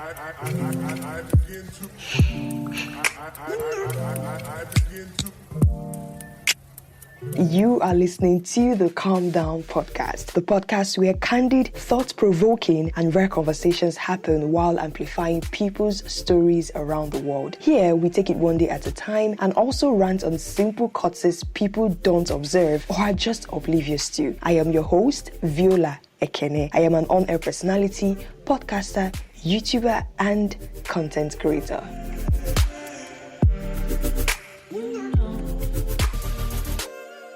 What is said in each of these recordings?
You are listening to the Calm Down podcast, the podcast where candid, thought-provoking, and rare conversations happen while amplifying people's stories around the world. Here, we take it one day at a time and also rant on simple causes people don't observe or are just oblivious to. I am your host, Violaekene. I am an on-air personality, podcaster, YouTuber, and content creator.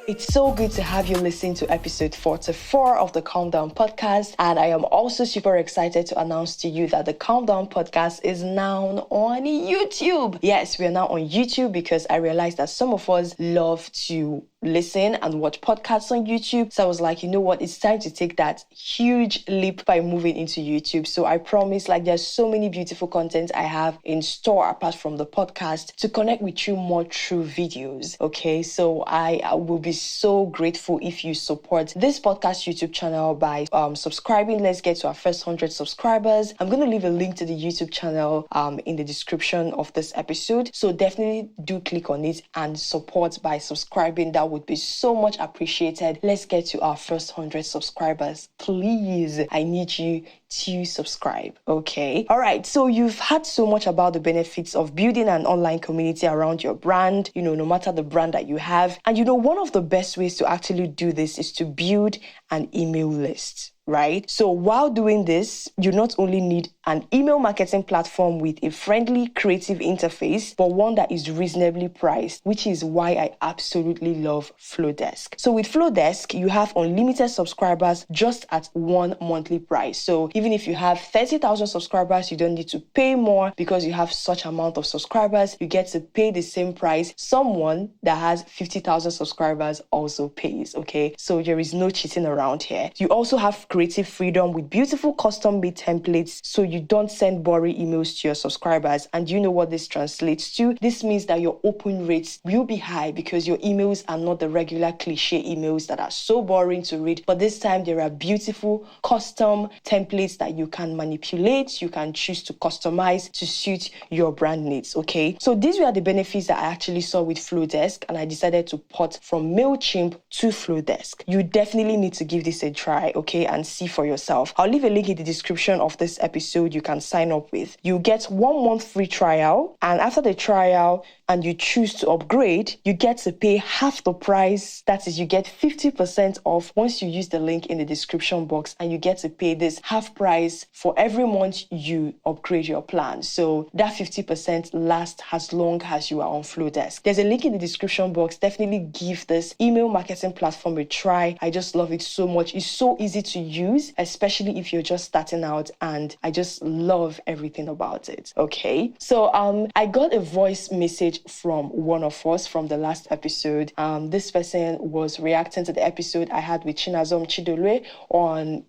It's so good to have you listen to episode 44 of the Calm Down podcast, and I am also super excited to announce to you that the Calm Down podcast is now on YouTube. Yes, we are now on YouTube because I realized that some of us love to listen and watch podcasts on YouTube. So I was like, you know what? It's time to take that huge leap by moving into YouTube. So I promise, there's so many beautiful content I have in store apart from the podcast to connect with you more through videos. Okay, so I will be so grateful if you support this podcast YouTube channel by subscribing. Let's get to our first 100 subscribers. I'm going to leave a link to the YouTube channel in the description of this episode. So definitely do click on it and support by subscribing. That would be so much appreciated. Let's get to our first 100 subscribers. Please, I need you to subscribe. Okay. All right. So you've heard so much about the benefits of building an online community around your brand, no matter the brand that you have. And one of the best ways to actually do this is to build an email list. Right? So while doing this, you not only need an email marketing platform with a friendly, creative interface, but one that is reasonably priced, which is why I absolutely love Flowdesk. So with Flowdesk, you have unlimited subscribers just at one monthly price. So even if you have 30,000 subscribers, you don't need to pay more because you have such amount of subscribers. You get to pay the same price someone that has 50,000 subscribers also pays. Okay? So there is no cheating around here. You also have creative freedom with beautiful custom-made templates so you don't send boring emails to your subscribers. And you know what this translates to? This means that your open rates will be high because your emails are not the regular cliche emails that are so boring to read. But this time there are beautiful custom templates that you can manipulate, you can choose to customize to suit your brand needs. Okay, so these were the benefits that I actually saw with Flowdesk, and I decided to port from MailChimp to Flowdesk. You definitely need to give this a try, okay, and see for yourself. I'll leave a link in the description of this episode you can sign up with. You get 1 month free trial, and after the trial and you choose to upgrade, you get to pay half the price. That is, you get 50% off once you use the link in the description box, and you get to pay this half price for every month you upgrade your plan. So that 50% lasts as long as you are on Flowdesk. There's a link in the description box. Definitely give this email marketing platform a try. I just love it so much. It's so easy to use, especially if you're just starting out, and I just love everything about it. Okay, so I got a voice message from one of us from the last episode. This person was reacting to the episode I had with Chinazom Chidolwe on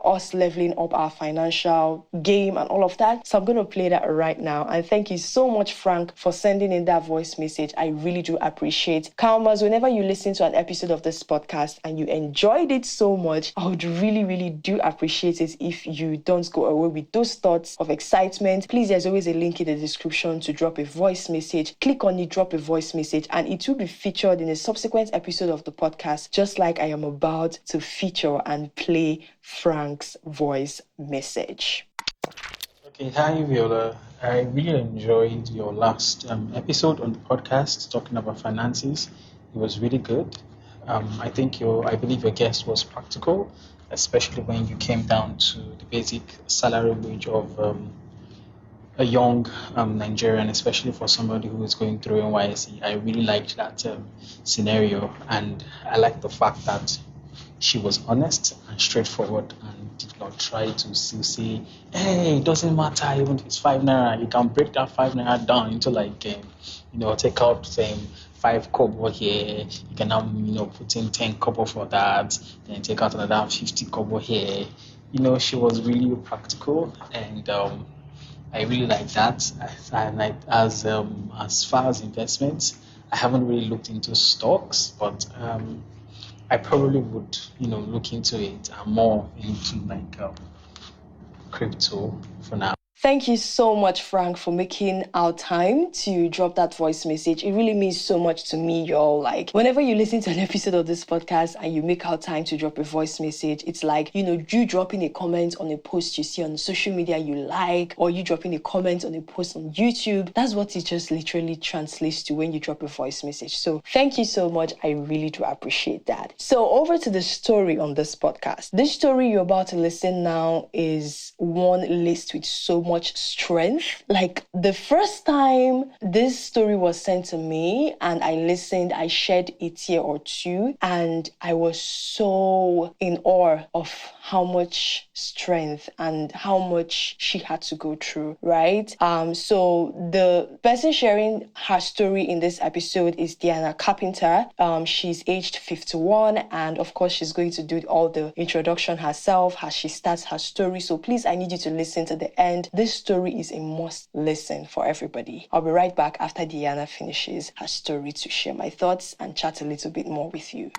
us leveling up our financial game and all of that. So I'm going to play that right now. And thank you so much, Frank, for sending in that voice message. I really do appreciate. Calmers, whenever you listen to an episode of this podcast and you enjoyed it so much, I would really, really do appreciate it if you don't go away with those thoughts of excitement. Please, there's always a link in the description to drop a voice message. Click on it, drop a voice message, and it will be featured in a subsequent episode of the podcast, just like I am about to feature and play Frank's voice message. Okay, hi Viola. I really enjoyed your last episode on the podcast talking about finances. It was really good. I believe your guest was practical, especially when you came down to the basic salary wage of a young Nigerian, especially for somebody who is going through NYSC. I really liked that scenario, and I like the fact that she was honest and straightforward and did not try to still say, hey, it doesn't matter even if it's 5 naira. You can break that 5 naira down into take out 5 kobo here. You can now put in 10 kobo for that, then take out another 50 kobo here. She was really practical, and I really like that. And as far as investments, I haven't really looked into stocks, but I probably would, look into it. I'm more into crypto for now. Thank you so much, Frank, for making our time to drop that voice message. It really means so much to me, y'all. Like, whenever you listen to an episode of this podcast and you make our time to drop a voice message, it's like, you dropping a comment on a post you see on social media you like, or you dropping a comment on a post on YouTube. That's what it just literally translates to when you drop a voice message. So thank you so much. I really do appreciate that. So over to the story on this podcast. This story you're about to listen now is one laced with so much strength. Like, the first time this story was sent to me and I listened, I shed a tear or two, and I was so in awe of how much strength and how much she had to go through, right? So the person sharing her story in this episode is Deanna Carpenter. She's aged 51, and of course she's going to do all the introduction herself as she starts her story. So please, I need you to listen to the end. This story is a must listen for everybody. I'll be right back after Deanna finishes her story to share my thoughts and chat a little bit more with you.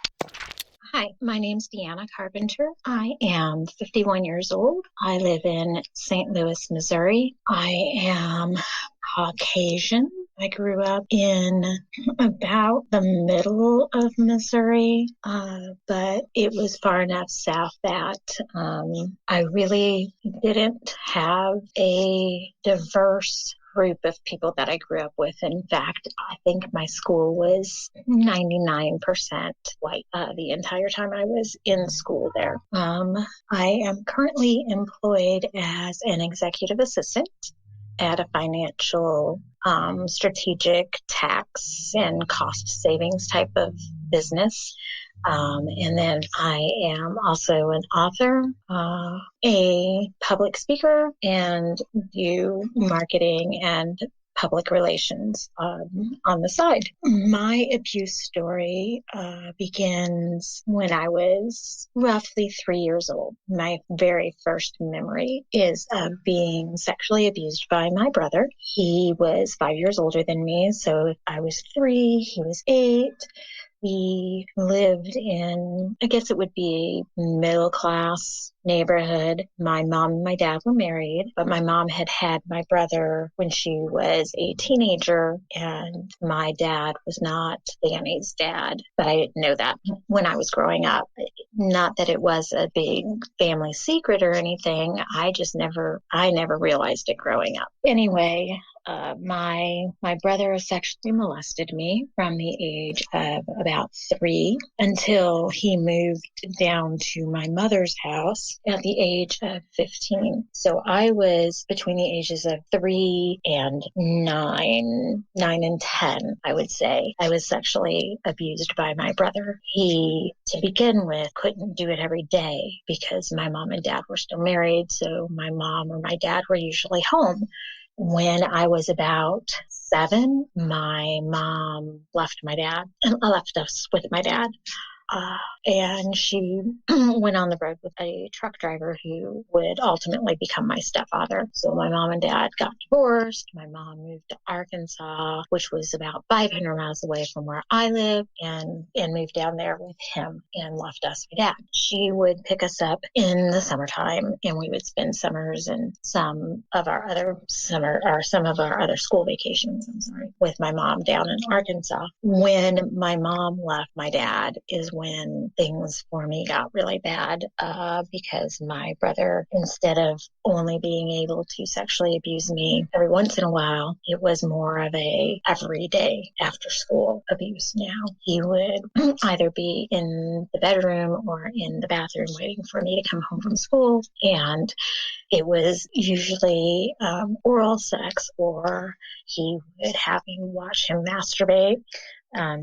Hi, my name's Deanna Carpenter. I am 51 years old. I live in St. Louis, Missouri. I am Caucasian. I grew up in about the middle of Missouri, but it was far enough south that I really didn't have a diverse group of people that I grew up with. In fact, I think my school was 99% white the entire time I was in school there. I am currently employed as an executive assistant at a financial strategic tax and cost savings type of business. And then I am also an author, a public speaker, and do marketing and public relations on the side. My abuse story begins when I was roughly 3 years old. My very first memory is of being sexually abused by my brother. He was 5 years older than me, so if I was 3, he was 8. We lived in, I guess it would be a middle class neighborhood. My mom and my dad were married, but my mom had had my brother when she was a teenager, and my dad was not Danny's dad, but I didn't know that when I was growing up. Not that it was a big family secret or anything. I never realized it growing up. Anyway, my brother sexually molested me from the age of about 3 until he moved down to my mother's house at the age of 15. So I was between the ages of 3 and 9 and 10, I would say. I was sexually abused by my brother. He, to begin with, couldn't do it every day because my mom and dad were still married, so my mom or my dad were usually home. When I was about 7, my mom left us with my dad. And she went on the road with a truck driver who would ultimately become my stepfather. So my mom and dad got divorced. My mom moved to Arkansas, which was about 500 miles away from where I live, and moved down there with him and left us with dad. She would pick us up in the summertime, and we would spend summers and some of our other school vacations, with my mom down in Arkansas. When my mom left my dad is when things for me got really bad, because my brother, instead of only being able to sexually abuse me every once in a while, it was more of a everyday after school abuse now. He would either be in the bedroom or in the bathroom waiting for me to come home from school, and it was usually oral sex, or he would have me watch him masturbate.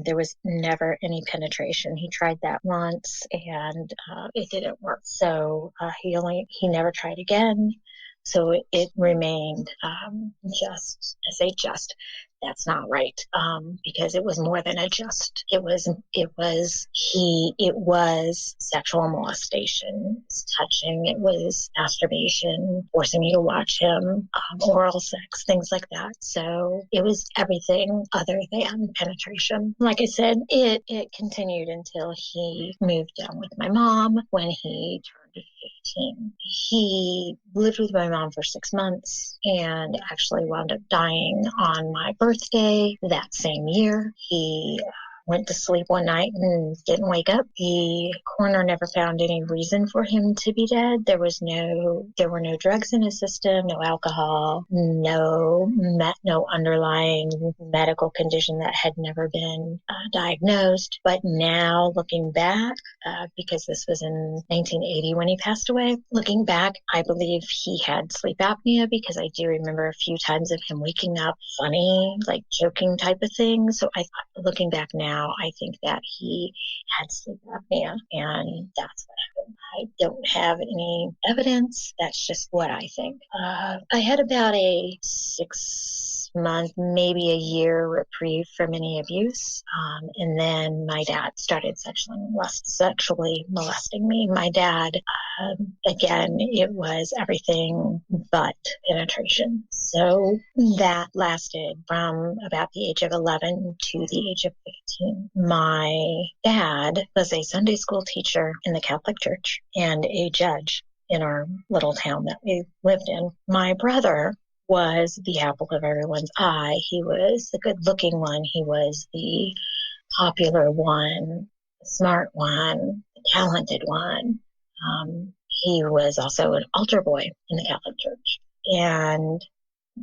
There was never any penetration. He tried that once, and it didn't work. So he never tried again. So it remained that's not right, because it was more than a just. It was sexual molestation, touching, it was masturbation, forcing me to watch him, oral sex, things like that. So it was everything other than penetration. Like I said, it continued until he moved down with my mom. When he turned to 15. He lived with my mom for 6 months and actually wound up dying on my birthday that same year. He went to sleep one night and didn't wake up. The coroner never found any reason for him to be dead. There were no drugs in his system, no alcohol, no underlying medical condition that had never been diagnosed. But now looking back, because this was in 1980 when he passed away, looking back, I believe he had sleep apnea, because I do remember a few times of him waking up funny, like joking type of thing. So looking back now, I think that he had sleep apnea, and that's what happened. I don't have any evidence. That's just what I think. I had about a 6-month, maybe a year reprieve from any abuse. And then my dad started sexually molesting me. My dad, again, it was everything but penetration. So that lasted from about the age of 11 to the age of 15. My dad was a Sunday school teacher in the Catholic Church and a judge in our little town that we lived in. My brother was the apple of everyone's eye. He was the good-looking one. He was the popular one, the smart one, the talented one. He was also an altar boy in the Catholic Church. And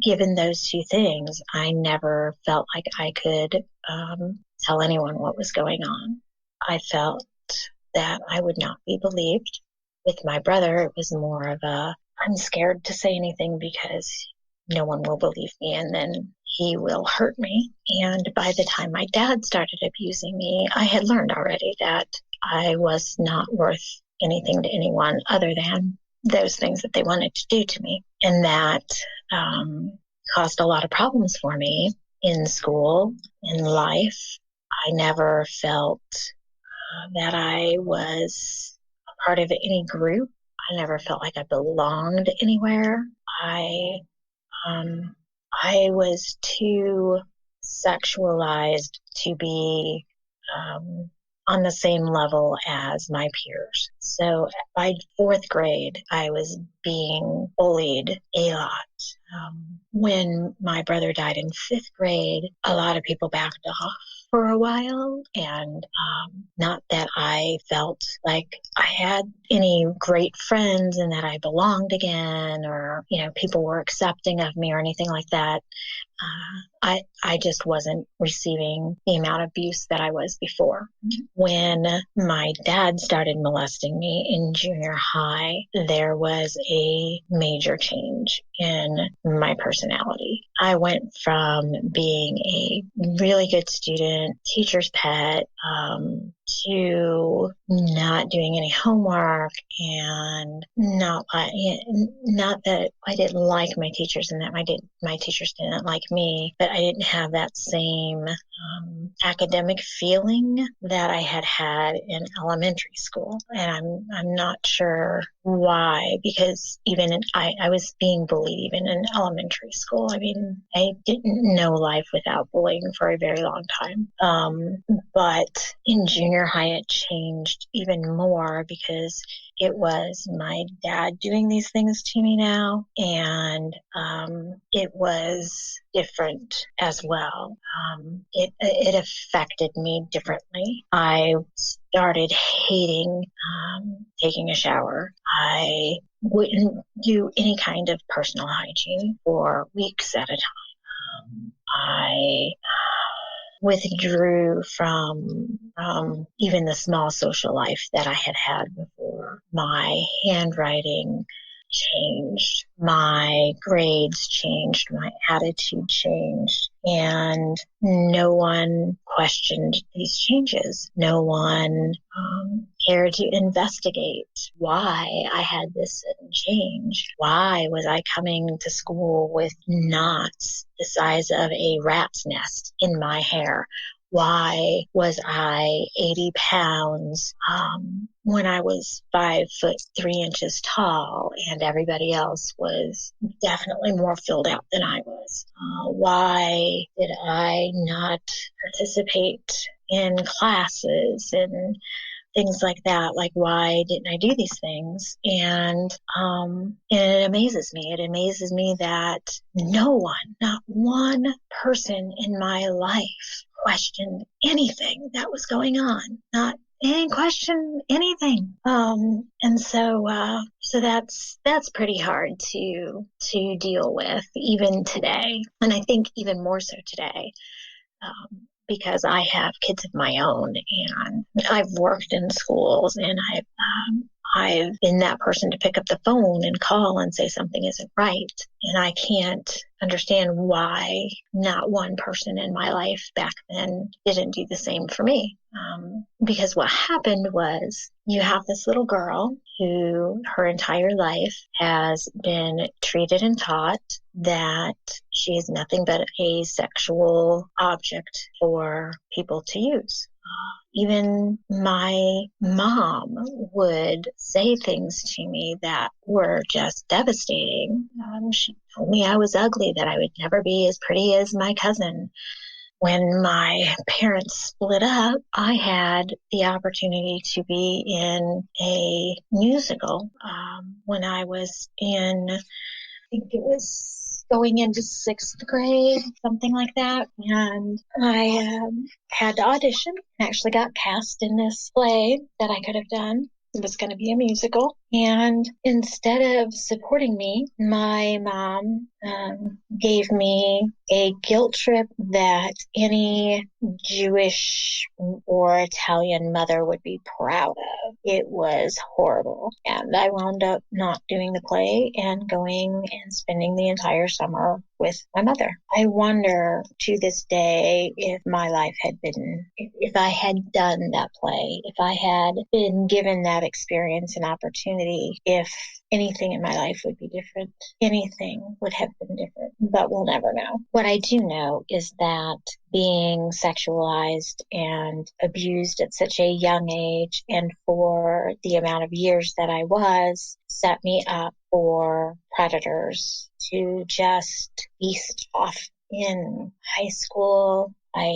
given those two things, I never felt like I could tell anyone what was going on. I felt that I would not be believed. With my brother, it was more of I'm scared to say anything because no one will believe me, and then he will hurt me. And by the time my dad started abusing me, I had learned already that I was not worth anything to anyone other than those things that they wanted to do to me. And that caused a lot of problems for me in school, in life. I never felt that I was a part of any group. I never felt like I belonged anywhere. I was too sexualized to be on the same level as my peers. So by 4th grade, I was being bullied a lot. When my brother died in 5th grade, a lot of people backed off for a while, and not that I felt like I had any great friends and that I belonged again, or people were accepting of me or anything like that. I just wasn't receiving the amount of abuse that I was before. When my dad started molesting me in junior high, there was a major change in my personality. I went from being a really good student, teacher's pet, to not doing any homework, and not that I didn't like my teachers and that my teachers didn't like me, but I didn't have that same academic feeling that I had in elementary school. And I'm not sure why, because I was being bullied even in elementary school. I mean, I didn't know life without bullying for a very long time. But in junior high, it changed even more because it was my dad doing these things to me now, and it was different as well. It affected me differently. I started hating taking a shower. I wouldn't do any kind of personal hygiene for weeks at a time. I withdrew from even the small social life that I had before. My handwriting changed, my grades changed, my attitude changed, and no one questioned these changes. No one cared to investigate why I had this sudden change. Why was I coming to school with knots the size of a rat's nest in my hair? Why was I 80 pounds when I was 5'3" tall and everybody else was definitely more filled out than I was? Why did I not participate in classes? And things like that. Like, why didn't I do these things? And it amazes me. It amazes me that no one, not one person in my life questioned anything that was going on. Not any question, anything. And so that's pretty hard to deal with even today. And I think even more so today. Because I have kids of my own, and I've worked in schools, and I've been that person to pick up the phone and call and say something isn't right. And I can't understand why not one person in my life back then didn't do the same for me. Because what happened was, you have this little girl who her entire life has been treated and taught that she is nothing but a sexual object for people to use. Even my mom would say things to me that were just devastating. She told me I was ugly, that I would never be as pretty as my cousin. When my parents split up, I had the opportunity to be in a musical when I was in, I think it was going into 6th grade, something like that. And I had to audition and actually got cast in this play that I could have done. It was going to be a musical. And instead of supporting me, my mom gave me a guilt trip that any Jewish or Italian mother would be proud of. It was horrible. And I wound up not doing the play and going and spending the entire summer with my mother. I wonder to this day if my life had been, if I had done that play, if I had been given that experience and opportunity, if anything in my life would be different. Anything would have been different, but we'll never know. What I do know is that being sexualized and abused at such a young age, and for the amount of years that I was, set me up for predators to just feast off. In high school, I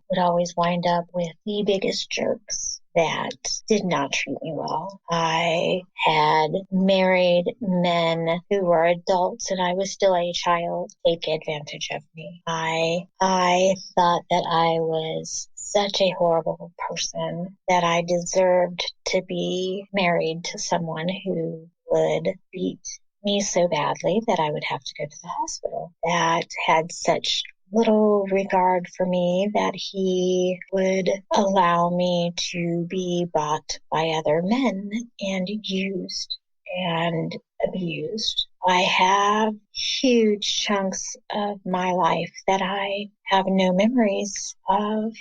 would always wind up with the biggest jerks that did not treat me well. I had married men who were adults and I was still a child take advantage of me. I thought that I was such a horrible person that I deserved to be married to someone who would beat me so badly that I would have to go to the hospital. That had such little regard for me that he would allow me to be bought by other men and used and abused. I have huge chunks of my life that I have no memories of.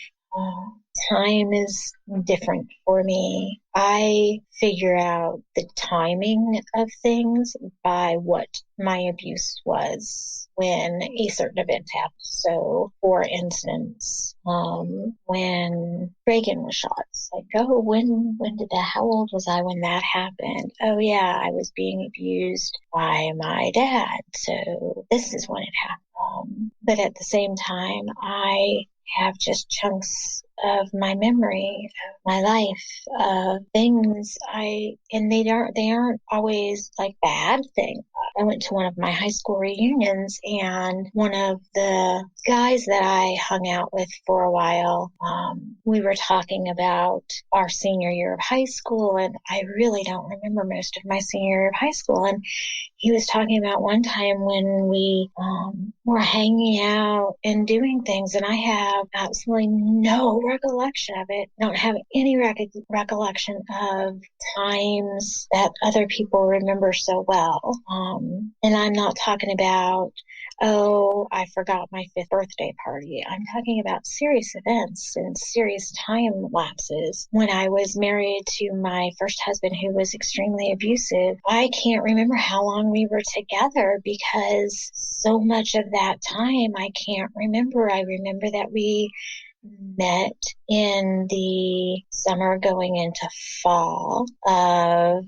Time is different for me. I figure out the timing of things by what my abuse was when a certain event happened. So, for instance, when Reagan was shot, it's like, oh, when did that, how old was I when that happened? Oh yeah, I was being abused by my dad. So this is when it happened. But at the same time, I have just chunks of my memory, of my life, of things and they aren't always like bad things. I went to one of my high school reunions, and one of the guys that I hung out with for a while, we were talking about our senior year of high school, and I really don't remember most of my senior year of high school. And he was talking about one time when we were hanging out and doing things, and I have absolutely no recollection of it. I don't have any recollection of times that other people remember so well. And I'm not talking about, oh, I forgot my 5th birthday party. I'm talking about serious events and serious time lapses. When I was married to my first husband, who was extremely abusive, I can't remember how long we were together because so much of that time I can't remember. I remember that we met in the summer going into fall of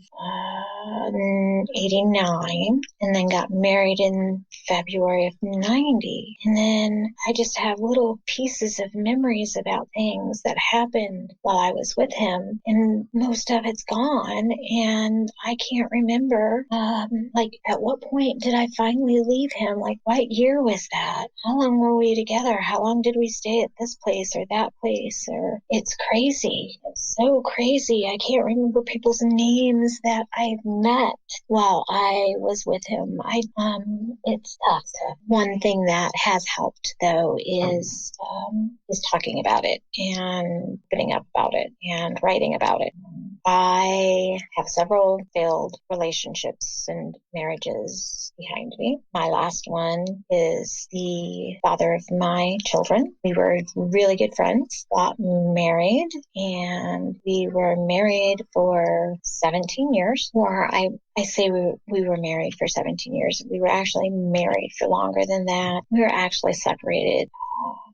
89, and then got married in February of 90. And then I just have little pieces of memories about things that happened while I was with him, and most of it's gone, and I can't remember, at what point did I finally leave him? Like, what year was that? How long were we together? How long did we stay at this place or that place? Or it's crazy. It's so crazy. I can't remember people's names that I've met while I was with him. It's tough. One thing that has helped though is talking about it and opening up about it and writing about it. I have several failed relationships and marriages behind me. My last one is the father of my children. We were really good friends, got married, and we were married for 17 years. Or I say we were married for 17 years. We were actually married for longer than that. We were actually separated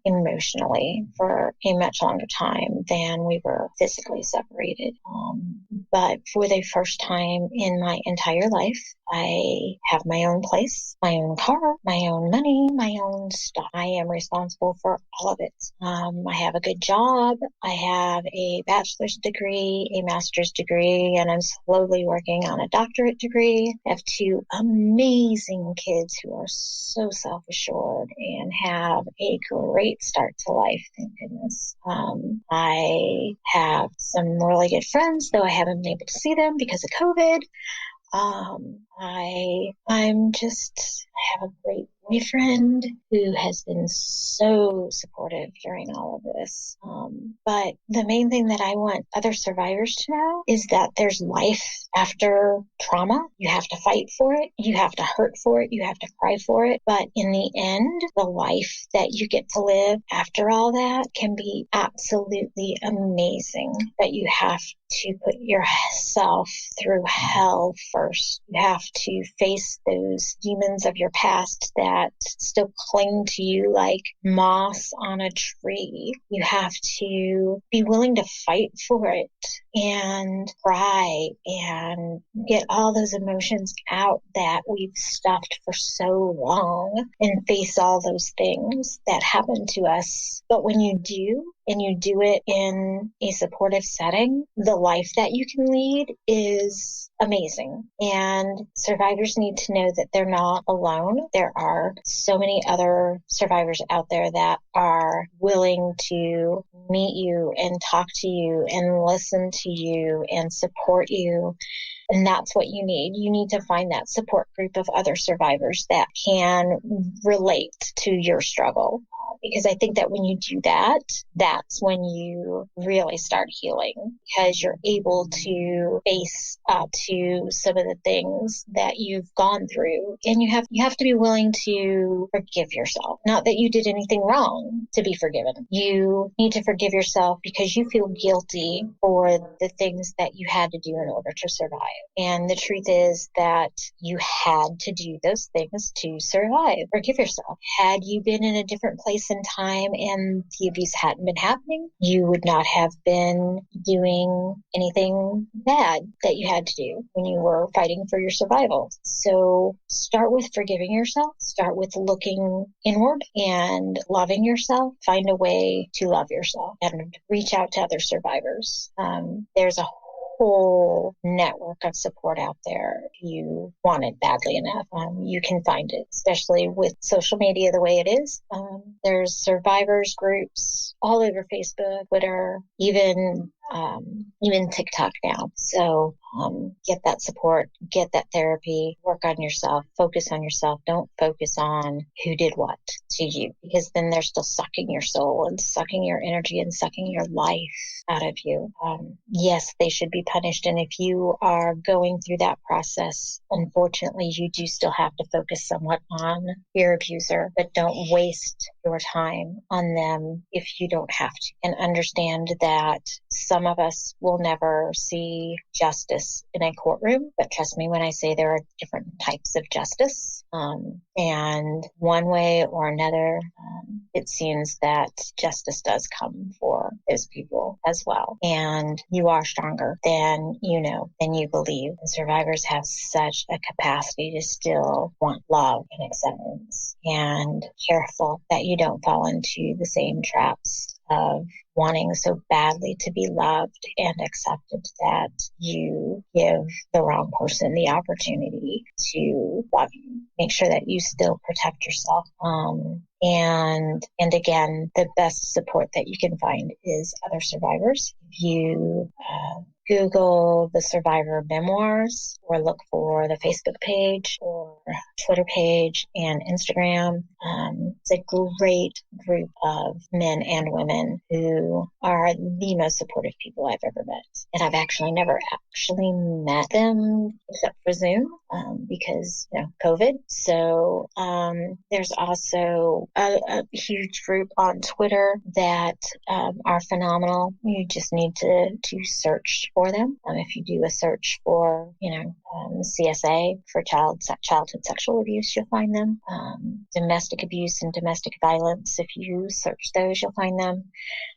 emotionally for a much longer time than we were physically separated. But for the first time in my entire life, I have my own place, my own car, my own money, my own stuff. I am responsible for all of it. I have a good job. I have a bachelor's degree, a master's degree, and I'm slowly working on a doctorate degree. I have two amazing kids who are so self-assured and have a great start to life, thank goodness. I have some really good friends, though I haven't been able to see them because of COVID. I have a great boyfriend who has been so supportive during all of this. But the main thing that I want other survivors to know is that there's life after trauma. You have to fight for it. You have to hurt for it. You have to cry for it. But in the end, the life that you get to live after all that can be absolutely amazing. But you have to put yourself through hell first. You have to face those demons of your past that still cling to you like moss on a tree. You have to be willing to fight for it and cry and get all those emotions out that we've stuffed for so long and face all those things that happen to us. But when you do, and you do it in a supportive setting, the life that you can lead is amazing. And survivors need to know that they're not alone. There are so many other survivors out there that are willing to meet you and talk to you and listen to you and support you. And that's what you need. You need to find that support group of other survivors that can relate to your struggle. Because I think that when you do that, that's when you really start healing, because you're able to face up to some of the things that you've gone through. And you have to be willing to forgive yourself. Not that you did anything wrong to be forgiven. You need to forgive yourself because you feel guilty for the things that you had to do in order to survive. And the truth is that you had to do those things to survive. Forgive yourself. Had you been in a different place in time and the abuse hadn't been happening, you would not have been doing anything bad that you had to do when you were fighting for your survival. So start with forgiving yourself. Start with looking inward and loving yourself. Find a way to love yourself and reach out to other survivors. There's a whole network of support out there. If you want it badly enough, you can find it, especially with social media the way it is. There's survivors groups all over Facebook, Twitter, even TikTok now. So get that support, get that therapy, work on yourself, focus on yourself. Don't focus on who did what to you, because then they're still sucking your soul and sucking your energy and sucking your life out of you. Yes, they should be punished. And if you are going through that process, unfortunately, you do still have to focus somewhat on your abuser, but don't waste your time on them if you don't have to. And understand that Some of us will never see justice in a courtroom, but trust me when I say there are different types of justice. And one way or another, it seems that justice does come for those people as well. And you are stronger than than you believe. And survivors have such a capacity to still want love and acceptance, and careful that you don't fall into the same traps of wanting so badly to be loved and accepted that you give the wrong person the opportunity to love you. Make sure that you still protect yourself. And again, the best support that you can find is other survivors. If you Google the survivor memoirs or look for the Facebook page or Twitter page and Instagram, it's a great group of men and women who are the most supportive people I've ever met. And I've actually never met them except for Zoom because, COVID. So there's also a huge group on Twitter that are phenomenal. You just need to search for them. If you do a search for, CSA for childhood sexual abuse, you'll find them. Domestic abuse and domestic violence, if you search those, you'll find them.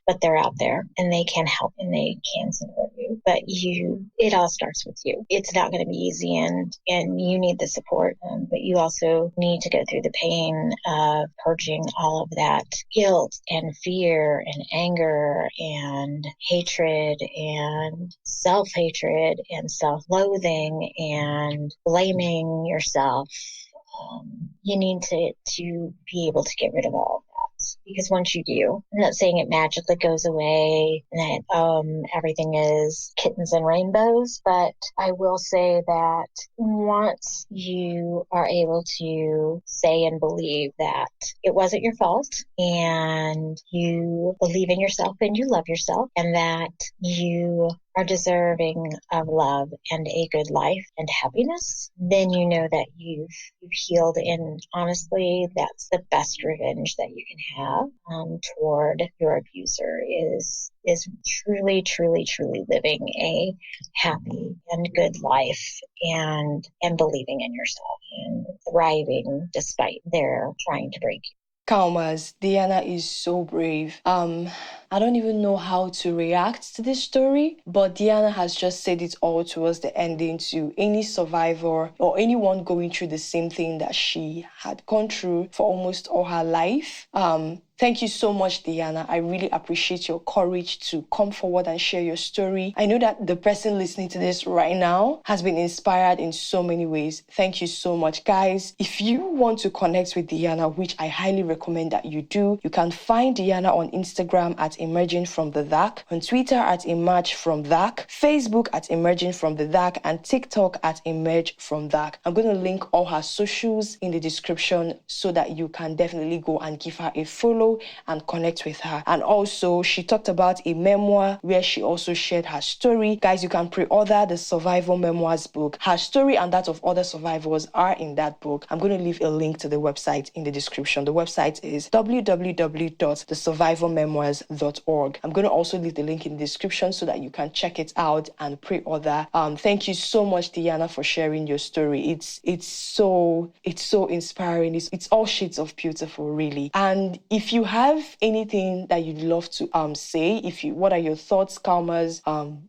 But they're out there and they can help and they can support you. But it all starts with you. It's not going to be easy and you need the support. But you also need to go through the pain of purging all of that guilt and fear and anger and hatred and self-hatred and self-loathing and blaming yourself. You need to be able to get rid of all of that, because once you do, I'm not saying it magically goes away and that everything is kittens and rainbows, but I will say that once you are able to say and believe that it wasn't your fault and you believe in yourself and you love yourself and that you are deserving of love and a good life and happiness, then you know that you've healed. And honestly, that's the best revenge that you can have toward your abuser is truly, truly, truly living a happy and good life and believing in yourself and thriving despite their trying to break you. Calmas, Deanna is so brave. I don't even know how to react to this story, but Deanna has just said it all towards the ending to any survivor or anyone going through the same thing that she had gone through for almost all her life. Thank you so much, Deanna. I really appreciate your courage to come forward and share your story. I know that the person listening to this right now has been inspired in so many ways. Thank you so much, guys. If you want to connect with Deanna, which I highly recommend that you do, you can find Deanna on Instagram at Emerging From The Dark, on Twitter at Emerge From Dark, Facebook at Emerging From The Dark, and TikTok at Emerge From Dark. I'm going to link all her socials in the description so that you can definitely go and give her a follow and connect with her. And also, she talked about a memoir where she also shared her story. Guys, you can pre-order the Survivor Memoirs book. Her story and that of other survivors are in that book. I'm going to leave a link to the website in the description. The website is www.thesurvivormemoirs.org. I'm going to also leave the link in the description so that you can check it out and pre-order. Thank you so much, Deanna, for sharing your story. It's so inspiring. It's all shades of beautiful, really. And if you have anything that you'd love to say, what are your thoughts, Calmas?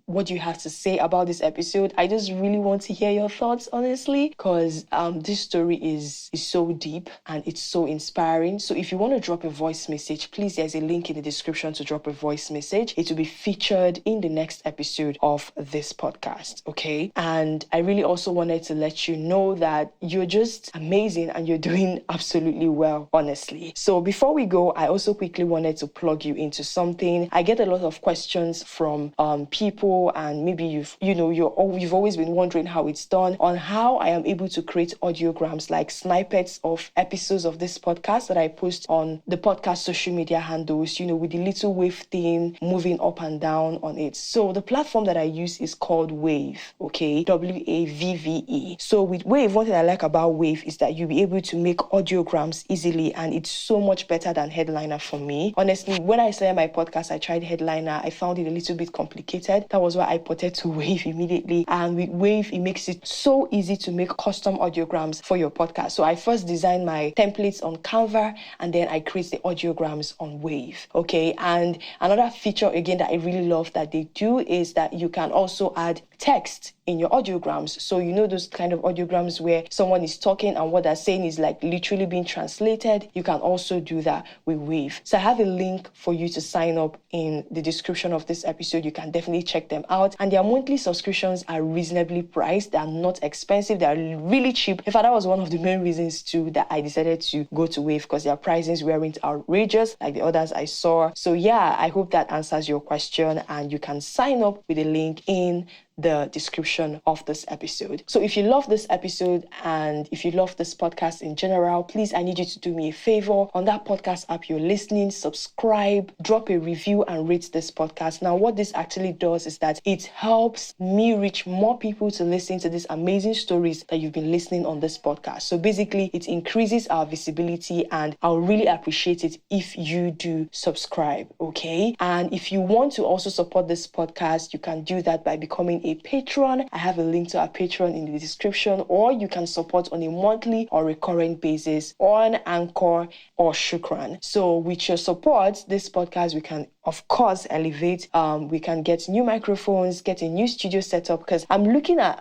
What do you have to say about this episode? I just really want to hear your thoughts, honestly, because this story is so deep and it's so inspiring. So if you want to drop a voice message, please, there's a link in the description to drop a voice message. It will be featured in the next episode of this podcast, okay? And I really also wanted to let you know that you're just amazing and you're doing absolutely well, honestly. So before we go, I also quickly wanted to plug you into something. I get a lot of questions from people, and maybe you've always been wondering how it's done, on how I am able to create audiograms, like snippets of episodes of this podcast that I post on the podcast social media handles, with the little little wave thing moving up and down on it. So the platform that I use is called Wave, okay? WAVVE. So with Wave, one thing I like about Wave is that you'll be able to make audiograms easily, and it's so much better than Headliner for me. Honestly, when I started my podcast, I tried Headliner. I found it a little bit complicated. That was why I ported to Wave immediately. And with Wave, it makes it so easy to make custom audiograms for your podcast. So I first designed my templates on Canva, and then I create the audiograms on Wave, okay? And another feature, again, that I really love that they do is that you can also add text in your audiograms. So you know those kind of audiograms where someone is talking and what they're saying is like literally being translated. You can also do that with Wave. So I have a link for you to sign up in the description of this episode. You can definitely check them out. And their monthly subscriptions are reasonably priced. They are not expensive. They are really cheap. In fact, that was one of the main reasons too that I decided to go to Wave, because their pricings weren't outrageous like the others I saw. So yeah, I hope that answers your question, and you can sign up with the link in the description of this episode. So if you love this episode and if you love this podcast in general, please, I need you to do me a favor. On that podcast app you're listening, subscribe, drop a review and rate this podcast. Now, what this actually does is that it helps me reach more people to listen to these amazing stories that you've been listening on this podcast. So basically, it increases our visibility, and I'll really appreciate it if you do subscribe, okay? And if you want to also support this podcast, you can do that by becoming a patron. I have a link to our Patreon in the description, or you can support on a monthly or recurrent basis on Anchor or Shukran. So with your support, this podcast, we can of course elevate. We can get new microphones, get a new studio setup, because I'm looking at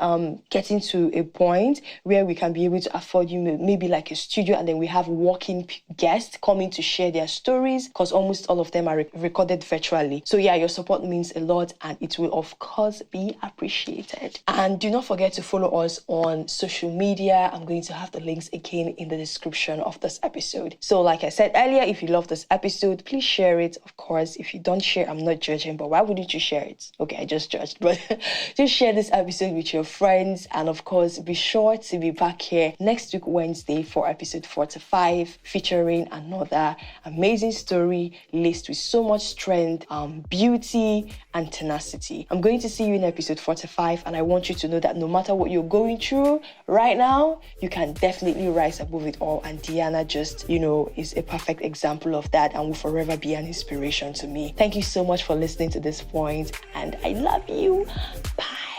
getting to a point where we can be able to afford you maybe like a studio, and then we have walking guests coming to share their stories, because almost all of them are recorded virtually. So yeah, your support means a lot, and it will of course be appreciated. And do not forget to follow us on social media. I'm going to have the links again in the description of this episode. So like I said earlier, if you love this episode, please share it. Of course, if you don't share, I'm not judging, but why wouldn't you share it? Okay, I just judged, but just share this episode with your friends. And of course, be sure to be back here next week, Wednesday, for episode 45, featuring another amazing story laced with so much strength, beauty, and tenacity. I'm going to see you in episode 45, and I want you to know that no matter what you're going through right now, you can definitely rise above it all. And Deanna just, is a perfect example of that, and will forever be an inspiration to me. Thank you so much for listening to this point, and I love you. Bye.